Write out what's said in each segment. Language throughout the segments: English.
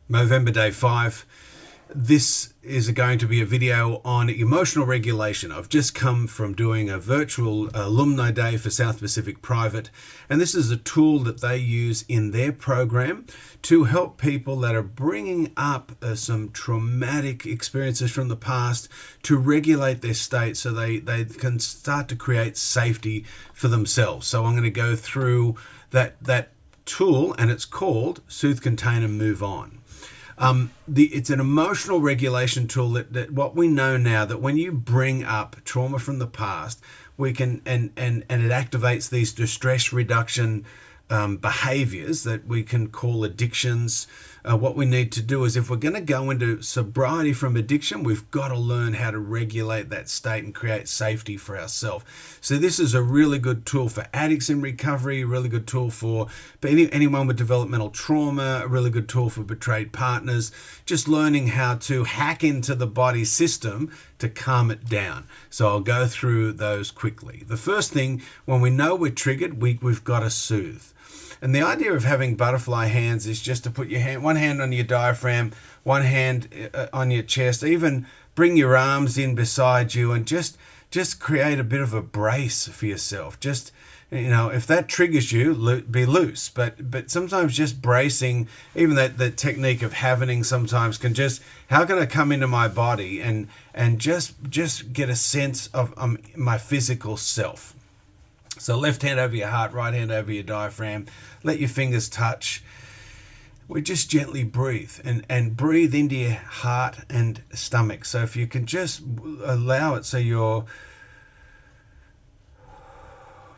Movember Day 5. This is going to be a video on emotional regulation. I've just come from doing a virtual alumni day for South Pacific Private, and this is a tool that they use in their program to help people that are bringing up some traumatic experiences from the past to regulate their state so they can start to create safety for themselves. So I'm going to go through that tool, and it's called Soothe, Contain and Move On. It's an emotional regulation tool that what we know now, that when you bring up trauma from the past, we can and it activates these distress reduction behaviors that we can call addictions. What we need to do is, if we're going to go into sobriety from addiction, we've got to learn how to regulate that state and create safety for ourselves. So this is a really good tool for addicts in recovery, a really good tool for anyone with developmental trauma, a really good tool for betrayed partners, just learning how to hack into the body system to calm it down. So I'll go through those quickly. The first thing, when we know we're triggered, we've got to soothe. And the idea of having butterfly hands is just to put one hand on your diaphragm, one hand on your chest, even bring your arms in beside you and just create a bit of a brace for yourself. Just, if that triggers you, be loose. But sometimes just bracing, even that technique of havening sometimes can just, how can I come into my body and just get a sense of my physical self. So left hand over your heart, right hand over your diaphragm. Let your fingers touch. We just gently breathe and breathe into your heart and stomach. So if you can just allow it so your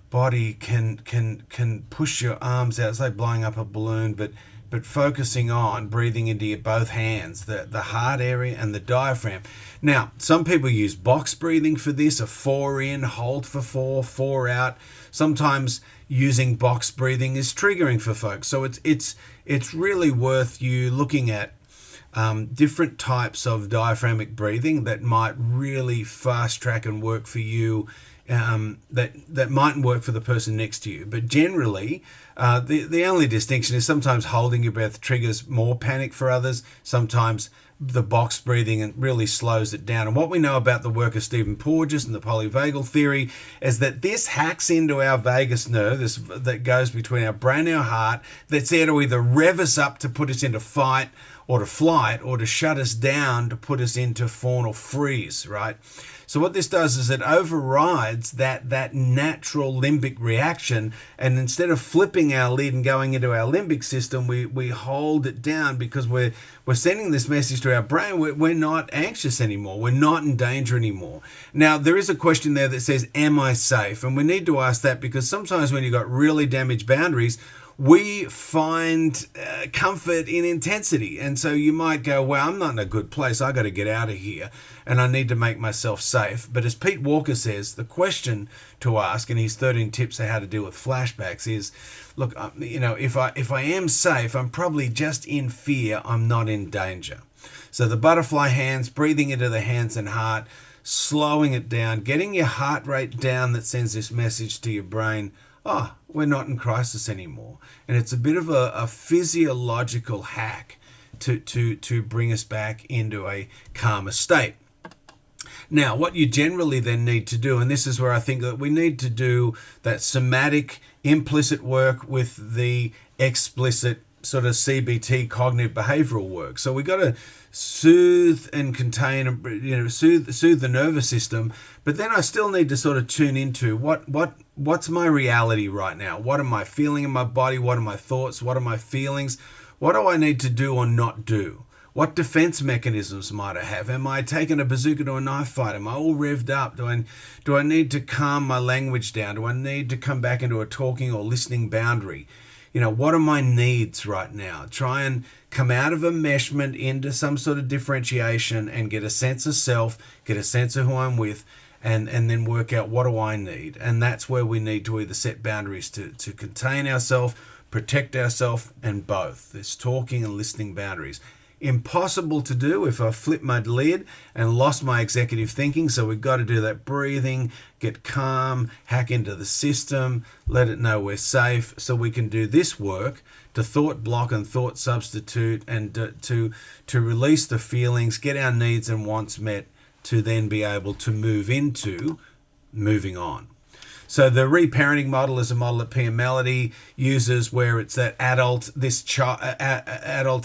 body can push your arms out. It's like blowing up a balloon, but focusing on breathing into your both hands, the heart area and the diaphragm. Now, some people use box breathing for this, a 4 in, hold for 4 out. Sometimes using box breathing is triggering for folks. So it's really worth you looking at different types of diaphragmic breathing that might really fast track and work for you. That mightn't work for the person next to you. But generally, the only distinction is sometimes holding your breath triggers more panic for others. Sometimes the box breathing really slows it down. And what we know about the work of Stephen Porges and the polyvagal theory is that this hacks into our vagus nerve, that goes between our brain and our heart, that's there to either rev us up to put us into fight or to flight, or to shut us down to put us into fawn or freeze, right? So what this does is it overrides that natural limbic reaction, and instead of flipping our lid and going into our limbic system, we hold it down because we're sending this message to our brain. We're not anxious anymore. We're not in danger anymore. Now, there is a question there that says, am I safe? And we need to ask that because sometimes when you've got really damaged boundaries, we find comfort in intensity. And so you might go, well, I'm not in a good place. I got to get out of here and I need to make myself safe. But as Pete Walker says, the question to ask in his 13 tips on how to deal with flashbacks is, look, if I am safe, I'm probably just in fear. I'm not in danger. So the butterfly hands, breathing into the hands and heart, slowing it down, getting your heart rate down, that sends this message to your brain, we're not in crisis anymore. And it's a bit of a physiological hack to bring us back into a calmer state. Now, what you generally then need to do, and this is where I think that we need to do that somatic implicit work with the explicit sort of CBT, cognitive behavioral work. So we got to soothe and contain, soothe the nervous system, but then I still need to sort of tune into what's my reality right now? What am I feeling in my body? What are my thoughts? What are my feelings? What do I need to do or not do? What defense mechanisms might I have? Am I taking a bazooka to a knife fight? Am I all revved up? Do I need to calm my language down? Do I need to come back into a talking or listening boundary? What are my needs right now? Try and come out of enmeshment into some sort of differentiation and get a sense of self, get a sense of who I'm with, and then work out what do I need. And that's where we need to either set boundaries to contain ourselves, protect ourselves, and both. There's talking and listening boundaries. impossible to do if I flip my lid and lost my executive thinking. So we've got to do that breathing, get calm, hack into the system, let it know we're safe, so we can do this work to thought block and thought substitute, and to release the feelings, get our needs and wants met, to then be able to move into moving on. So the reparenting model is a model that Pia Melody uses, where it's that adult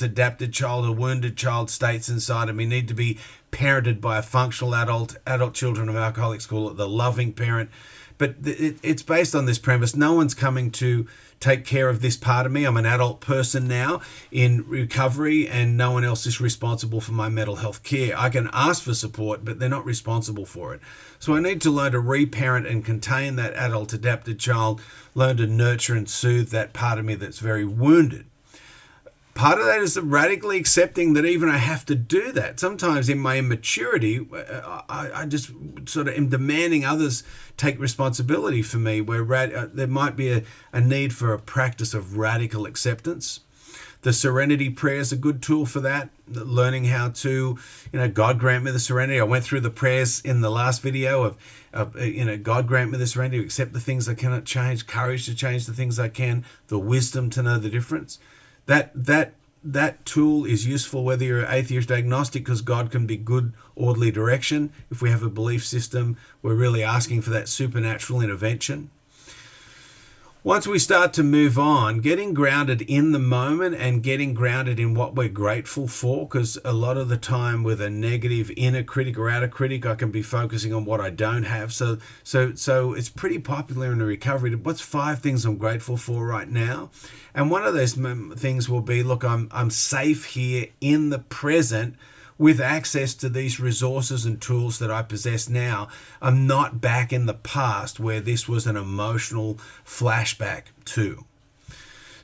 adapted child or wounded child states inside, and we need to be parented by a functional adult. Adult children of alcoholics call it the loving parent. But it's based on this premise: no one's coming to take care of this part of me. I'm an adult person now in recovery, and no one else is responsible for my mental health care. I can ask for support, but they're not responsible for it. So I need to learn to reparent and contain that adult adapted child, learn to nurture and soothe that part of me that's very wounded. Part of that is radically accepting that even I have to do that. Sometimes in my immaturity, I just sort of am demanding others take responsibility for me, where there might be a need for a practice of radical acceptance. The serenity prayer is a good tool for that. Learning how to, God grant me the serenity. I went through the prayers in the last video of God grant me the serenity to accept the things I cannot change, courage to change the things I can, the wisdom to know the difference. That tool is useful whether you're atheist or agnostic, because God can be good, orderly direction. If we have a belief system, we're really asking for that supernatural intervention. Once we start to move on, getting grounded in the moment and getting grounded in what we're grateful for, because a lot of the time with a negative inner critic or outer critic, I can be focusing on what I don't have. So it's pretty popular in the recovery. What's 5 things I'm grateful for right now? And one of those things will be, look, I'm safe here in the present with access to these resources and tools that I possess now. I'm not back in the past where this was an emotional flashback too.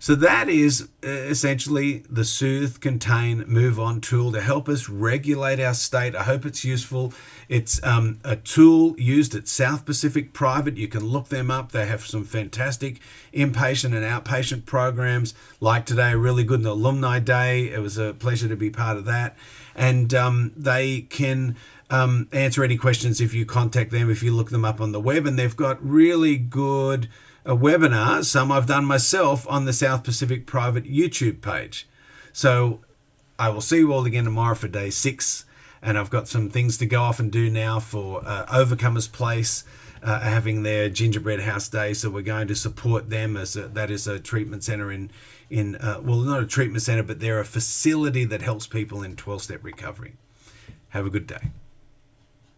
So that is essentially the Soothe, Contain, Move On tool to help us regulate our state. I hope it's useful. It's a tool used at South Pacific Private. You can look them up. They have some fantastic inpatient and outpatient programs. Like today, a really good alumni day. It was a pleasure to be part of that. And they can answer any questions if you contact them, if you look them up on the web. And they've got really good webinars, some I've done myself, on the South Pacific Private YouTube page. So I will see you all again tomorrow for day 6. And I've got some things to go off and do now for Overcomer's Place, having their gingerbread house day. So we're going to support them, as that is a treatment center in well, not a treatment center, but they're a facility that helps people in 12-step recovery. Have a good day.